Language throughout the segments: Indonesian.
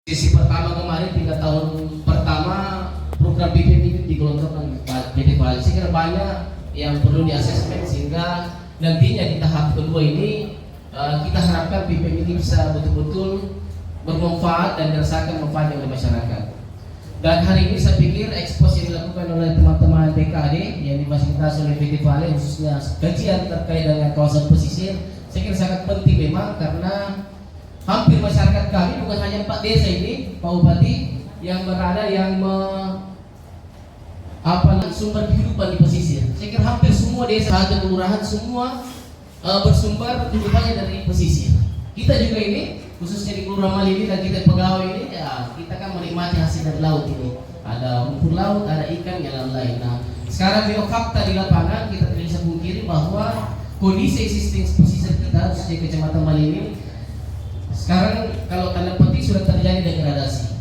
Sisi pertama kemarin 3 tahun pertama program BPM itu digelontorkan PT Bali. Saya kira banyak yang perlu diasesmen sehingga nantinya di tahap kedua ini kita harapkan BPM ini bisa betul-betul bermanfaat dan dirasakan manfaatnya oleh masyarakat. Dan hari ini saya pikir ekspos yang dilakukan oleh teman-teman BKD yang difasilitasi oleh PT Bali khususnya kajian terkait dengan kawasan pesisir, saya kira sangat penting memang karena hampir masyarakat kami bukan hanya 4 desa ini, Pak Bupati, yang berada yang sumber kehidupan di pesisir. Saya kira hampir semua desa atau kelurahan semua bersumber kehidupannya dari pesisir. Kita juga ini, khususnya di Kelurahan Malili dan kita pegawai ini, ya kita kan menikmati hasil dari laut ini. Ada rumput laut, ada ikan, yang lain-lain. Nah, sekarang memang fakta di lapangan kita tidak bisa pungkiri bahwa kondisi existing pesisir kita, khususnya Kecamatan Malili, sekarang kalau tanda petik sudah terjadi degradasi,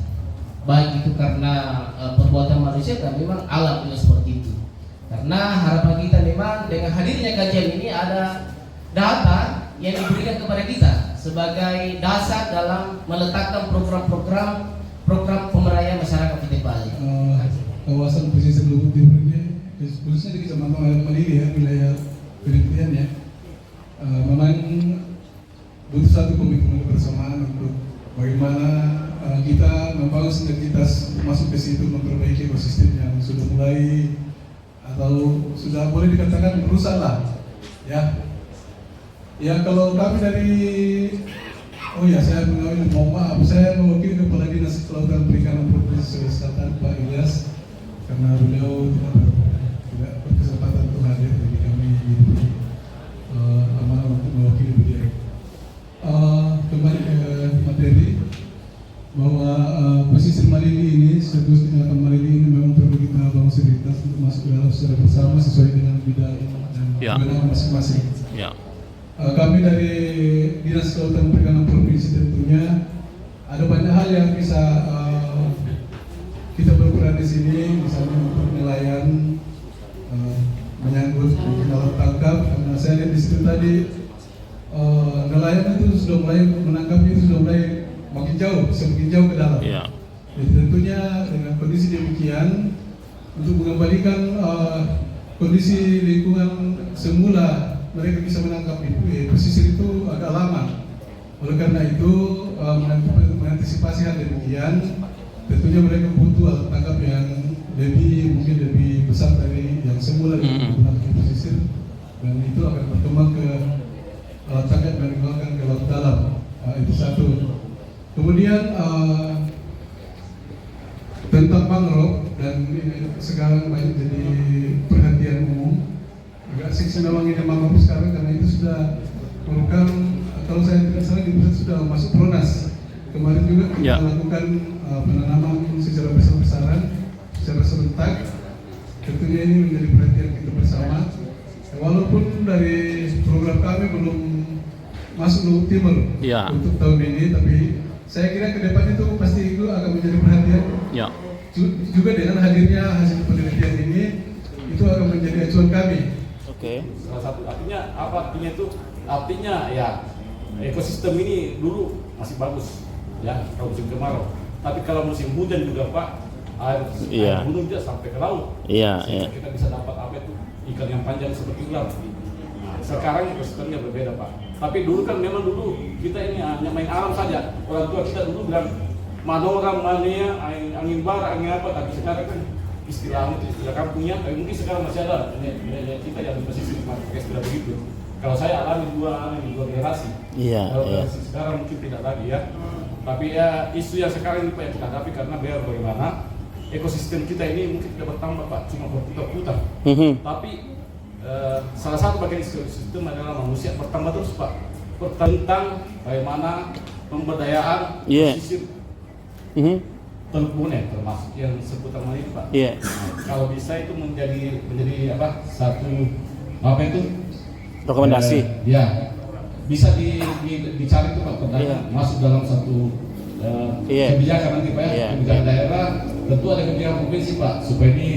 baik itu karena perbuatan manusia dan memang alam juga seperti itu. Karena harapan kita memang dengan hadirnya kajian ini ada data yang diberikan kepada kita sebagai dasar dalam meletakkan program pemberdayaan masyarakat di Bali. Kawasan pesisir Luhut Timur ini, khususnya di Kecamatan Malili ya, wilayah penelitian ya, memang butuh satu komitmen bersamaan untuk bagaimana kita membangun sinergitas masuk ke situ memperbaiki ekosistem yang sudah mulai atau sudah boleh dikatakan merusak lah ya. Ya kalau kami dari saya mohon maaf, saya mewakili Kepala Dinas Kelautan Perikanan Provinsi Sulawesi Selatan Pak Ilyas karena beliau tidak berkesempatan untuk hadir, jadi kami diberi amanah untuk mewakili beliau. Kembali ke materi bahwa pesisir Malili ini, status Kecamatan Malili ini memang perlu kita bangun sinergitas untuk masuk ke dalam secara bersama sesuai dengan bidang dan kewenangan masing-masing. Kami dari Dinas Kelautan Perikanan Provinsi tentunya ada banyak hal yang bisa kita berperan di sini, misalnya untuk nelayan, menyangkut laut tangkap, karena saya lihat di situ tadi nelayan itu sudah mulai menangkapnya, itu sudah mulai semakin jauh ke dalam. Jadi tentunya dengan kondisi demikian untuk mengembalikan kondisi lingkungan semula mereka bisa menangkap itu, pesisir itu agak lama. Oleh karena itu mengantisipasi hal demikian, tentunya mereka butuh alat tangkap yang mungkin lebih besar dari yang semula digunakan di pesisir, dan itu akan berkembang ke alat tangkap yang digunakan ke laut dalam. Itu satu. Kemudian tentang mangrove, dan ini sekarang banyak jadi perhatian umum. Agak seksi memang ini mangrove sekarang karena itu sudah merupakan, kalau saya tidak salah di pusat sudah masuk pronas. Kemarin juga kita lakukan penanaman secara besar-besaran, secara serentak. Tentunya ini menjadi perhatian kita bersama. Walaupun dari program kami belum masuk Luhut Timur untuk tahun ini, tapi saya kira ke depan itu pasti itu akan menjadi perhatian. Juga dengan hadirnya hasil penelitian ini, itu akan menjadi acuan kami. Salah satu artinya apa? Artinya ya ekosistem ini dulu masih bagus ya kalau musim kemarau. Tapi kalau musim hujan juga Pak, air gunung juga sampai ke laut. Kita bisa dapat apa itu ikan yang panjang seperti ular. Nah, sekarang ekosistemnya berbeda Pak. Tapi dulu kan memang dulu kita ini hanya main alam saja. Orang tua kita dulu bilang manora, mania, angin bar, angin apa. Tapi sekarang kan istilah kampungnya, tapi mungkin sekarang masih ada kita yang di pesisir pakai istilah begitu. Kalau saya alami dua generasi. Kalau sekarang mungkin tidak lagi ya. Tapi ya isu yang sekarang ini Pak yang kita hadapi karena bagaimana ekosistem kita ini mungkin tidak bertambah Pak, cuma berputar-putar. Tapi salah satu bagian ekosistem adalah manusia bertambah terus Pak. Tentang bagaimana pemberdayaan pesisir Teluk Bone termasuk yang seputar Malili Pak. Kalau bisa itu menjadi satu rekomendasi. Bisa dicari tuh Pak masuk dalam satu kebijakan nanti Pak ya. Kebijakan daerah, tentu ada kebijakan provinsi Pak supaya ini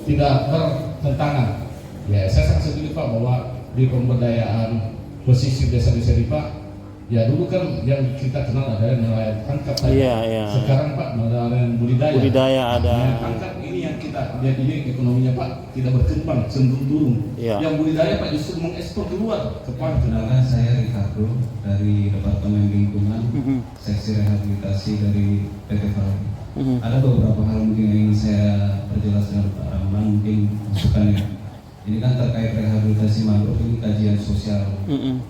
tidak bertentangan. Saya sangat setuju Pak bahwa di pemberdayaan pesisir desa-desa ini Pak Ya dulu kan yang kita kenal ada nelayan tangkap saja. Iya. Sekarang Pak nelayan budidaya. Budidaya ada. Nelayan tangkap ini yang kita lihat ini ekonominya Pak tidak berkembang, cenderung turun. Iya. Yang budidaya Pak justru mengekspor keluar ke Pak. Kenalkan, saya Ricardo dari Departemen Lingkungan, Seksi Rehabilitasi dari PT Farabi. Ada beberapa hal mungkin yang ingin saya perjelas dengan Pak Rahman, mungkin masukannya. Ini kan terkait rehabilitasi mangrove, ini kajian sosial.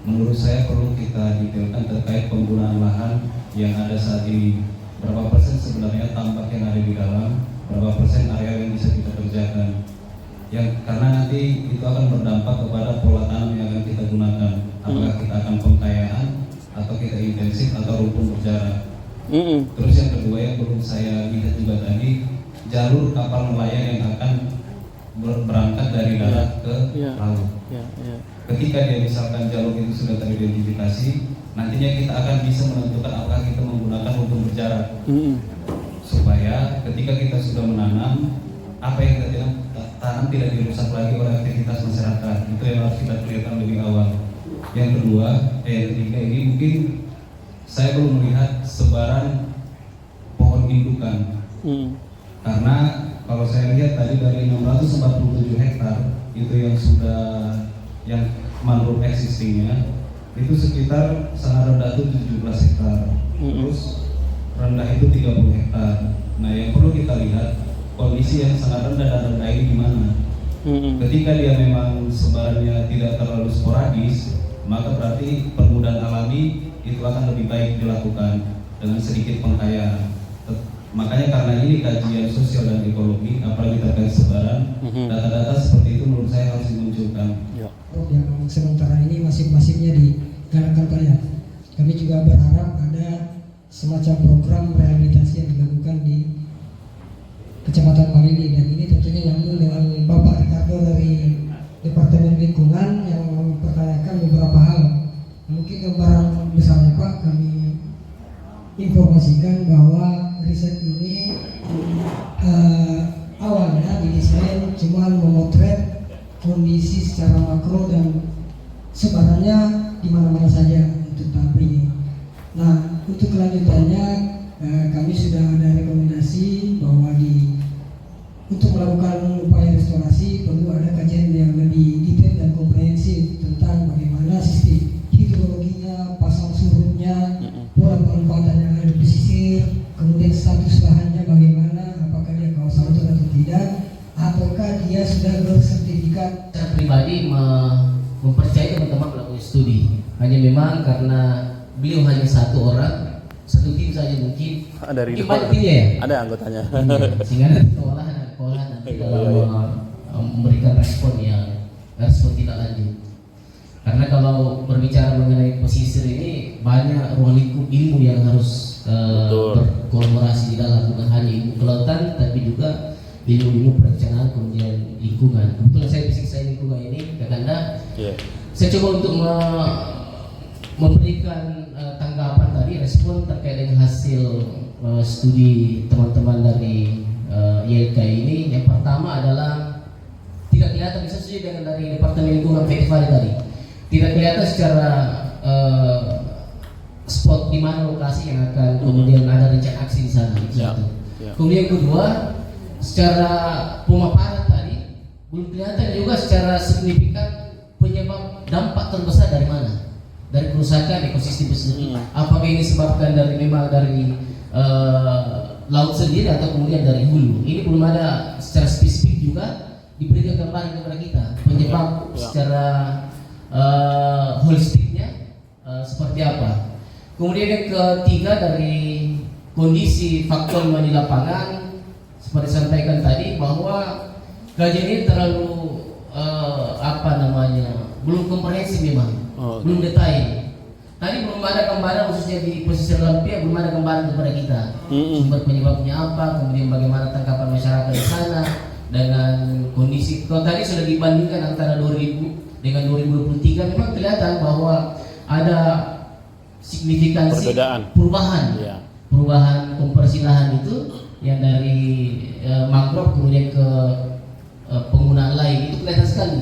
Menurut saya perlu kita detailkan terkait penggunaan lahan yang ada saat ini. Berapa persen sebenarnya tambak yang ada di dalam, berapa persen area yang bisa kita kerjakan. Karena nanti itu akan berdampak kepada pola tanam yang akan kita gunakan. Apakah kita akan pengkayaan, atau kita intensif, atau rumpun berjarak. Terus yang kedua yang perlu saya lihat juga tadi, jalur kapal nelayan yang akan berangkat dari darat ke laut. Ketika dia misalkan jalur itu sudah teridentifikasi, nantinya kita akan bisa menentukan apakah kita menggunakan rumpun berjarak, supaya ketika kita sudah menanam, apa yang kita tanam tidak dirusak lagi oleh aktivitas masyarakat. Itu yang harus kita kelihatan lebih awal. Yang ketiga ini mungkin saya belum melihat sebaran pohon indukan. Karena kalau saya lihat tadi dari 647 hektar itu yang mangrove existingnya itu sekitar sangat rendah itu 17 hektar. Terus rendah itu 30 hektar. Nah, yang perlu kita lihat kondisi yang sangat rendah dan rendah ini gimana. Ketika dia memang sebarannya tidak terlalu sporadis, maka berarti permudahan alami itu akan lebih baik dilakukan dengan sedikit pengkayaan. Makanya karena ini kajian sosial dan ekologi, apalagi terkait sebaran, data-data seperti itu menurut saya harus dimunculkan. Yang sementara ini masing-masingnya digalakkan kalian. Kami juga berharap ada semacam program rehabilitasi yang dilakukan di Kecamatan Malili, dan ini tentunya nyambung dengan Bapak Ricardo dari Departemen Lingkungan yang mempertanyakan beberapa hal. Mungkin gambaran besarnya Pak, kami informasikan bahwa riset ini awalnya didesain cuma memotret kondisi secara makro dan sebarannya di mana-mana saja untuk tahap ini. Nah, untuk kelanjutannya kami sudah ada rekomendasi bahwa untuk melakukan upaya restorasi perlu ada kajian yang lebih detail dan komprehensif tentang bagaimana sistem hidrologinya, pasang surutnya, pola penempatan yang ada di pesisir, kemudian status lahannya bagaimana, apakah dia kawasan hutan atau tidak, ataukah dia sudah bersertifikat. Saya pribadi mempercayai teman-teman melakukan studi. Hanya memang karena beliau hanya satu orang, satu tim saja mungkin. Dari banyak timnya ya? Ada anggotanya. Sehingga nanti keolahan nanti dalam memberikan respon tidak lanjut. Karena kalau berbicara mengenai pesisir ini banyak ruang lingkup ilmu yang harus berkolaborasi di dalam, bukan hanya ilmu kelautan tapi juga ilmu-ilmu perencanaan kemudian lingkungan. Kebetulan saya lingkungan ini Kakanda. Saya coba untuk memberikan tanggapan tadi, respon terkait dengan hasil studi teman-teman dari YLKI ini. Yang pertama adalah tidak kelihatan, bisa sesuai dengan dari Departemen Lingkungan PT Farabi tadi, tidak kelihatan secara spot di mana lokasi yang akan kemudian ada rencana aksi di sana. Kemudian kedua, secara pemaparan tadi belum kelihatan juga secara signifikan penyebab dampak terbesar dari mana, dari kerusakan ekosistem pesisir. Apakah ini disebabkan memang dari laut sendiri atau kemudian dari hulu? Ini belum ada secara spesifik juga diberikan gambaran kepada kita penyebab secara holistiknya seperti apa. Kemudian yang ketiga, dari kondisi faktor di lapangan seperti disampaikan tadi bahwa kajian ini terlalu belum komprehensif memang, belum detail. Tadi belum ada gambaran khususnya di pesisir Lampia, belum ada gambaran kepada kita sumber penyebabnya apa, kemudian bagaimana tangkapan masyarakat di sana dengan kondisi. Kalau tadi sudah dibandingkan antara 2000 dengan 2023, memang kelihatan bahwa ada signifikansi perubahan kompresi lahan itu yang dari mangrove kemudian ke penggunaan lain, itu kelihatan sekali.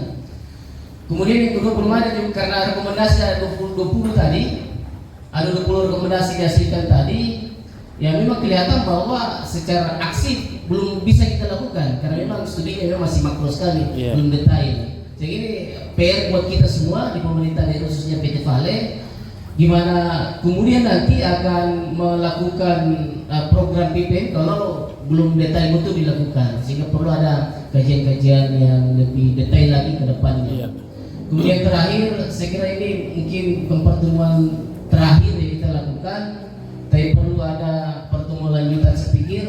Kemudian yang kedua, belum ada juga karena rekomendasi ada 20 tadi, ada 20 rekomendasi dihasilkan tadi, ya memang kelihatan bahwa secara aksi belum bisa kita lakukan karena memang studinya memang masih makro sekali, belum detail. Jadi ini PR buat kita semua di pemerintah dan khususnya PT Vale, gimana kemudian nanti akan melakukan program BPM kalau belum detail betul dilakukan, sehingga perlu ada kajian-kajian yang lebih detail lagi ke depannya. Kemudian terakhir, saya kira ini mungkin pertemuan terakhir yang kita lakukan, tapi perlu ada pertemuan lanjutan saya pikir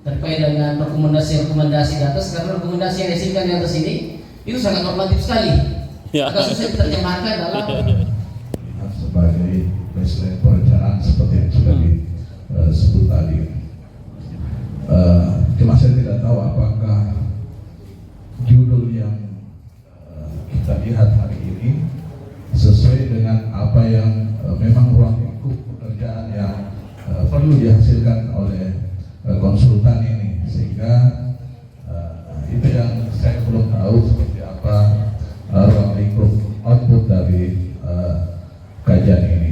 terkait dengan rekomendasi di atas, karena rekomendasi yang dihasilkan di atas ini itu sangat normatif sekali, agak susah diterjemahkan dalam sebagai baseline perencanaan seperti yang sudah disebut tadi. Cuma saya tidak tahu apakah judul yang kita lihat hari ini sesuai dengan apa yang memang ruang lingkup pekerjaan yang perlu dihasilkan oleh konsultan ini, sehingga itu yang saya belum tahu seperti apa ruang lingkup output dari kajian ini.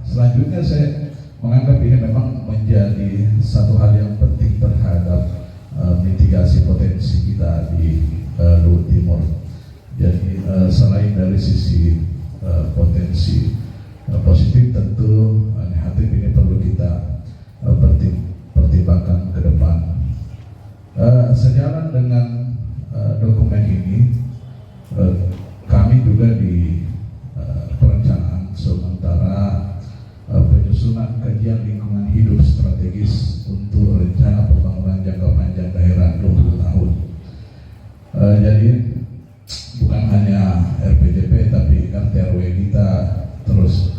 Selanjutnya saya menganggap ini memang menjadi satu hal yang penting terhadap mitigasi potensi kita di Luhut Timur. Jadi selain dari sisi potensi positif, tentu negatif ini perlu kita pertimbangkan ke depan. Sejalan dengan dokumen ini, kami juga di perencanaan sementara penyusunan kajian lingkungan hidup strategis untuk rencana pembangunan jangka panjang daerah 20 tahun. Jadi bukan hanya RPJP, tapi RT/RW kita, terus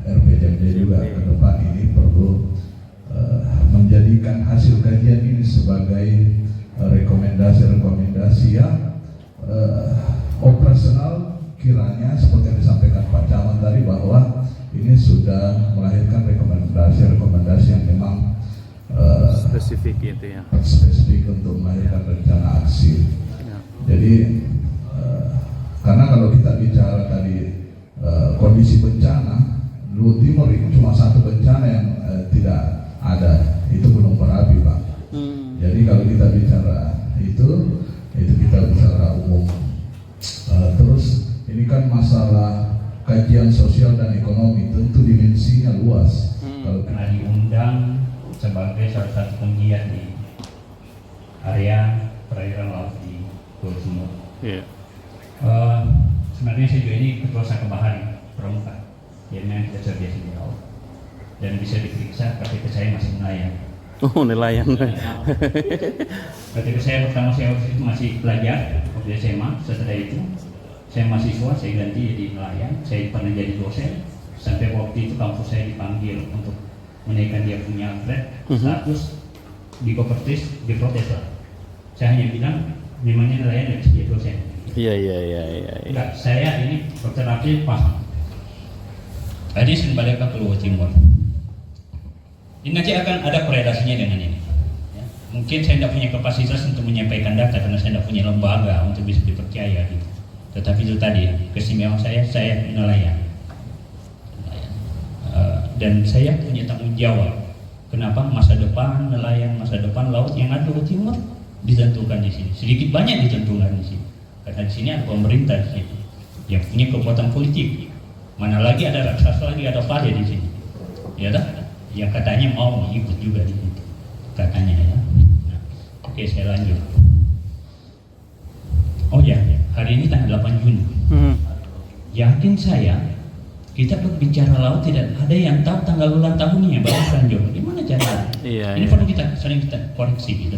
RPJMD juga ke depan ini perlu menjadikan hasil kajian ini sebagai rekomendasi-rekomendasi yang operasional, kiranya seperti yang disampaikan Pak Camat tadi bahwa ini sudah melahirkan rekomendasi-rekomendasi yang memang spesifik gitu ya. Spesifik untuk melahirkan rencana aksi. Jadi karena kalau kita bicara tadi kondisi bencana, Luhut Timur itu cuma satu bencana yang tidak ada, itu Gunung Merapi, Pak. Jadi kalau kita bicara itu kita bicara umum. Terus ini kan masalah kajian sosial dan ekonomi, tentu dimensinya luas. Kalau Karena diundang sebagai salah satu penggiat di area perairan laut di Luhut Timur. Sebenarnya saya juga ini ketua Saka Bahari Pramuka, yang dasar biasa di laut, dan bisa diperiksa KTP saya masih nelayan. Oh, nelayan. KTP saya pertama saya waktu itu masih pelajar waktu SMA. Setelah itu saya mahasiswa, saya ganti jadi nelayan. Saya pernah jadi dosen sampai waktu itu kampus saya dipanggil untuk menaikkan dia punya grade status di Kopertis, diprotes lah. Saya hanya bilang memangnya nelayan tidak bisa jadi dosen. Iya. Enggak, saya ini Dr. Rafi paham. Tadi saya kembali ke Luhut Timur. Ini nanti akan ada korelasinya dengan ini. Ya. Mungkin saya tidak punya kapasitas untuk menyampaikan data karena saya tidak punya lembaga untuk bisa dipercaya gitu. Tetapi itu tadi keistimewaan saya nelayan. Dan saya punya tanggung jawab. Kenapa masa depan nelayan, masa depan laut yang ada di Luhut Timur ditentukan di sini. Sedikit banyak ditentukan di sini. Karena di sini ada pemerintah di sini yang punya kekuatan politik. Mana lagi ada raksasa lagi, ada Vale di sini. Ya dah, yang katanya mau ikut juga di situ. Katanya ya. Nah, oke, saya lanjut. Oh ya, hari ini tanggal 8 Juni. Yakin saya kita berbicara laut tidak ada yang tahu tanggal ulang tahunnya, Bapak Jo. Gimana cara? Iya. Ini perlu kita sering kita koreksi gitu.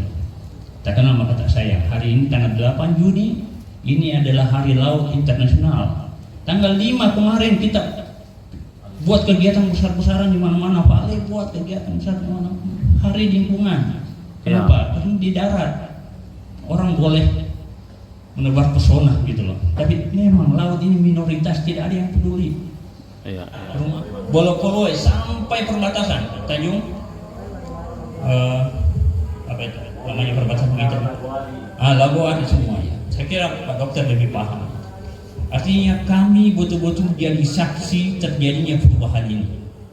Katakan nama kata saya, hari ini tanggal 8 Juni, ini adalah Hari Laut Internasional. Tanggal 5 kemarin kita buat kegiatan besar-besaran di mana-mana, Pak Ale buat kegiatan besar di mana-mana. Hari lingkungan. Kenapa? Karena di darat orang boleh menebar pesona gitu loh. Tapi memang laut ini minoritas, tidak ada yang peduli. Iya. Bolokoloe sampai perbatasan Tanjung apa itu namanya perbatasan begitu. Labuan semua ya. Saya kira Pak Dokter lebih paham. Artinya kami betul-betul jadi saksi terjadinya perubahan ini.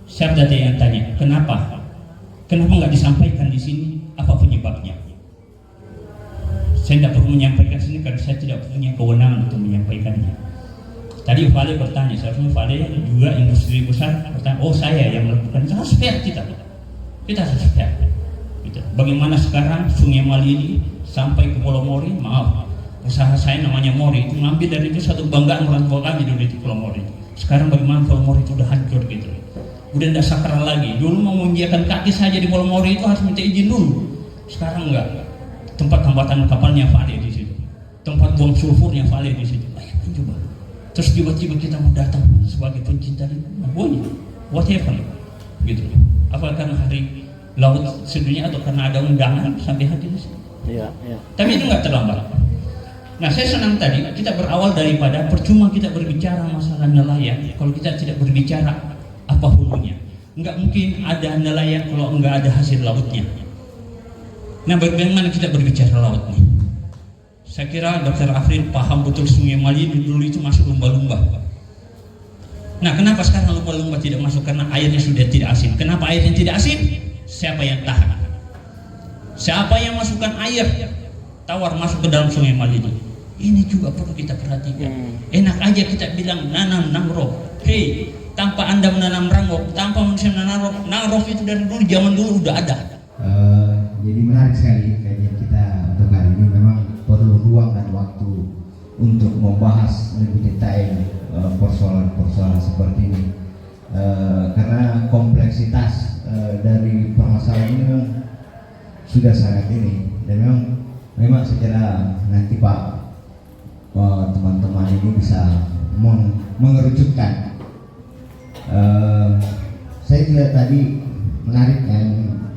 Siapa tadi yang tanya, kenapa? Kenapa nggak disampaikan di sini? Apa penyebabnya? Saya tidak perlu menyampaikan sini karena saya tidak punya kewenangan untuk menyampaikannya. Tadi Vale bertanya, seharusnya Vale juga industri besar bertanya, oh saya yang melakukan, itu harus fair kita harus fair. Gitu. Bagaimana sekarang Sungai Malili sampai ke Pulau Mori, maaf, usaha saya namanya Mori, itu ngambil dari itu satu banggaan orang tua kami dulu di Pulau Mori. Sekarang bagaimana Pulau Mori itu udah hancur gitu. Udah tidak sakral lagi. Dulu mau menginjakan kaki saja di Pulau Mori itu harus minta izin dulu. Sekarang enggak. Tempat tambatan kapalnya Vale di situ. Tempat buang sulfurnya Vale di situ. Bayangkan coba. Terus tiba-tiba kita mau datang sebagai pencinta lingkungan. Boleh. Whatever. Gitu. Apa karena hari laut sedunia atau karena ada undangan sampai hadir di sini? Iya, iya. Tapi itu nggak terlambat. Nah, saya senang tadi kita berawal daripada percuma kita berbicara masalah nelayan kalau kita tidak berbicara apa hulunya. Nggak mungkin ada nelayan kalau nggak ada hasil lautnya. Nah, bagaimana kita berbicara laut nih? Saya kira Dr. Afrin paham betul Sungai Malili dulu itu masuk lumba-lumba. Nah, kenapa sekarang lumba-lumba tidak masuk? Karena airnya sudah tidak asin. Kenapa airnya tidak asin? Siapa yang tahan? Siapa yang masukkan air tawar masuk ke dalam Sungai Malili? Ini juga perlu kita perhatikan. Enak aja kita bilang nanam mangrove. Hei, tanpa Anda menanam mangrove, tanpa manusia menanam mangrove itu dari dulu, zaman dulu udah ada. Jadi menarik sekali kajian kita untuk hari ini. Memang perlu ruang dan waktu untuk membahas lebih detail persoalan-persoalan seperti ini, karena kompleksitas dari permasalahan ini memang sudah sangat ini, dan memang secara nanti Pak teman-teman ini bisa mengerucutkan. Saya juga tadi menarik yang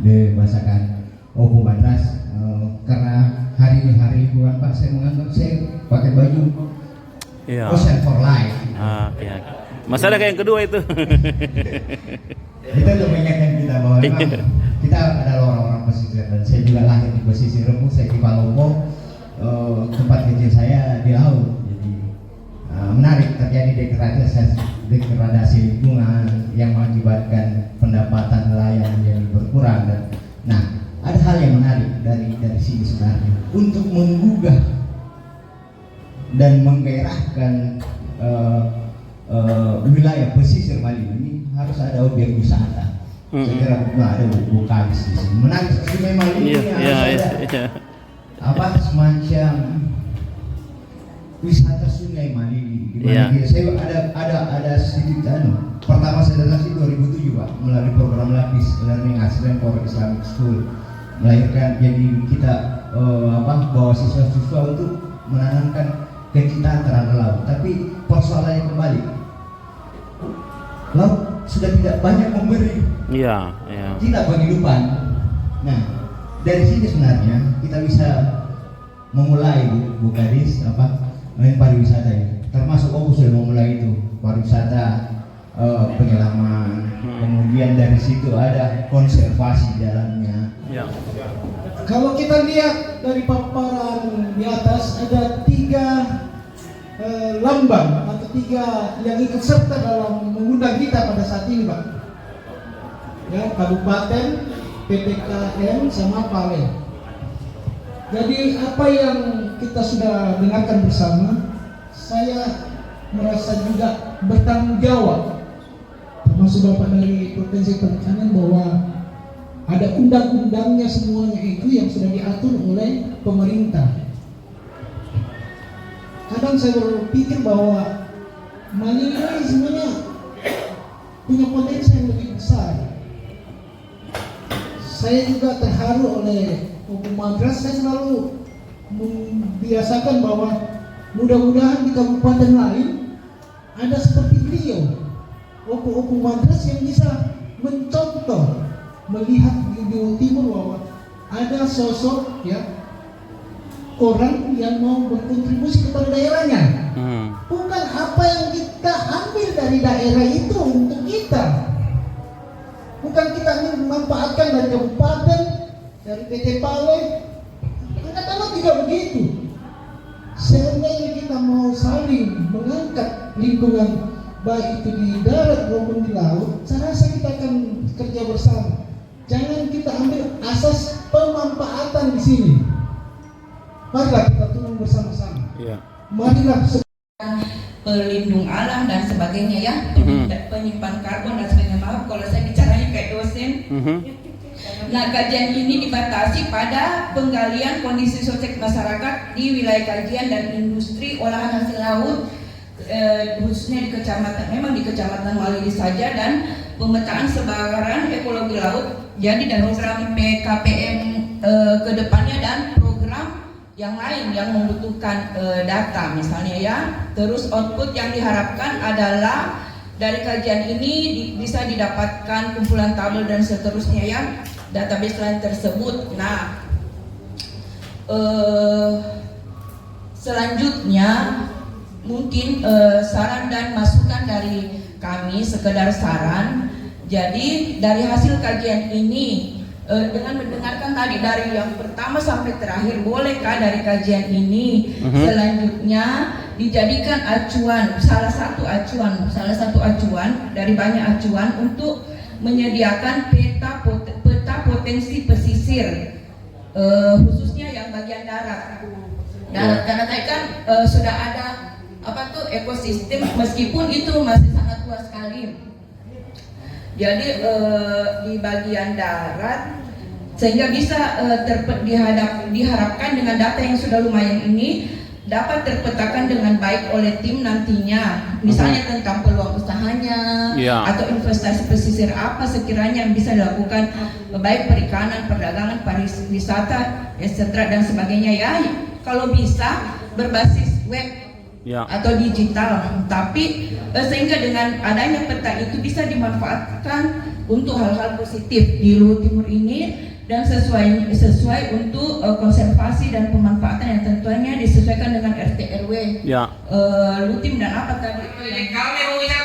dibahasakan Opo Madras, karena hari ini hari lingkungan Pak, saya menganggap saya pakai baju Ocean for Life. Iya. Masalah kayak yang kedua itu. Itu untuk mengingatkan kita bahwa memang kita adalah orang-orang pesisir, dan saya juga lahir di pesisir Remu, saya di Palopo, tempat kecil saya di laut. Jadi menarik terjadi degradasi lingkungan yang mengakibatkan pendapatan nelayan yang berkurang. Dan nah, ada hal yang menarik dari sini sebenarnya untuk menggugah dan menggairahkan wilayah pesisir Malili ini harus ada objek wisata. Saya kira ada Bukavis di sini. Menarik Sungai Malili ini harus ada apa semacam wisata Sungai Malili. Di mana saya ada sedikit pertama saya datang di 2007 Pak, melalui program Lapis Learning Accident for Islamic School, melahirkan, jadi kita bawa siswa-siswa untuk menanamkan kecintaan terhadap laut. Tapi persoalannya kembali, laut sudah tidak banyak memberi kita penghidupan. Nah, dari sini sebenarnya kita bisa memulai Bu Kadis pariwisata ini, termasuk sudah memulai itu pariwisata, penyelaman, kemudian dari situ ada konservasi di dalamnya. Kalau kita lihat dari paparan di atas, ada 3 lambang atau 3 yang ikut serta dalam mengundang kita pada saat ini, Pak. Ya, kabupaten, PPKN, sama Vale. Jadi apa yang kita sudah dengarkan bersama, saya merasa juga bertanggung jawab, termasuk Bapak dari Provinsi Perikanan, bahwa ada undang-undangnya semuanya itu yang sudah diatur oleh pemerintah. Kadang saya berpikir bahwa Malili ini sebenarnya punya potensi yang lebih besar. Saya juga terharu oleh Opo Madras. Saya selalu membiasakan bahwa mudah-mudahan di kabupaten lain ada seperti beliau, Opo Madras, yang bisa mencontoh, melihat di Jawa Timur bahwa ada sosok orang yang mau berkontribusi kepada daerahnya. Bukan apa yang kita ambil dari daerah itu untuk kita. Bukan kita ingin memanfaatkan dari kabupaten, dari PT Vale. Kadang-kadang juga begitu. seandainya kita mau saling mengangkat lingkungan baik itu di darat maupun di laut, saya rasa kita akan kerja bersama. Jangan kita ambil asas pemanfaatan di sini. Marilah kita tolong bersama-sama. Iya. Marilah pelindung alam dan sebagainya ya, penyimpan karbon dan sebagainya. Maaf kalau saya bicaranya kayak dosen. Nah, kajian ini dibatasi pada penggalian kondisi sosial masyarakat di wilayah kajian dan industri olahan hasil laut, khususnya di kecamatan, memang di kecamatan Walili saja, dan pemetaan sebaran ekologi laut. Jadi dan program PKPM kedepannya dan program yang lain yang membutuhkan data misalnya ya. Terus output yang diharapkan adalah dari kajian ini bisa didapatkan kumpulan tabel dan seterusnya ya, database lain tersebut. Nah, selanjutnya mungkin saran dan masukan dari kami, sekedar saran. Jadi dari hasil kajian ini, dengan mendengarkan tadi dari yang pertama sampai terakhir, bolehkah dari kajian ini selanjutnya dijadikan acuan, salah satu acuan dari banyak acuan untuk menyediakan peta potensi pesisir, khususnya yang bagian darat. Karena tadi kan sudah ada ekosistem, meskipun itu masih sangat luas sekali. Jadi di bagian darat, sehingga bisa diharapkan dengan data yang sudah lumayan ini dapat terpetakan dengan baik oleh tim nantinya, misalnya tentang peluang usahanya atau investasi pesisir apa sekiranya yang bisa dilakukan, baik perikanan, perdagangan, pariwisata, etc. dan sebagainya ya. Kalau bisa berbasis web atau digital, tapi sehingga dengan adanya peta itu bisa dimanfaatkan untuk hal-hal positif di Luhut Timur ini, dan sesuai untuk konservasi dan pemanfaatan yang tentunya disesuaikan dengan RT RW Lutim dan apa tadi itu yang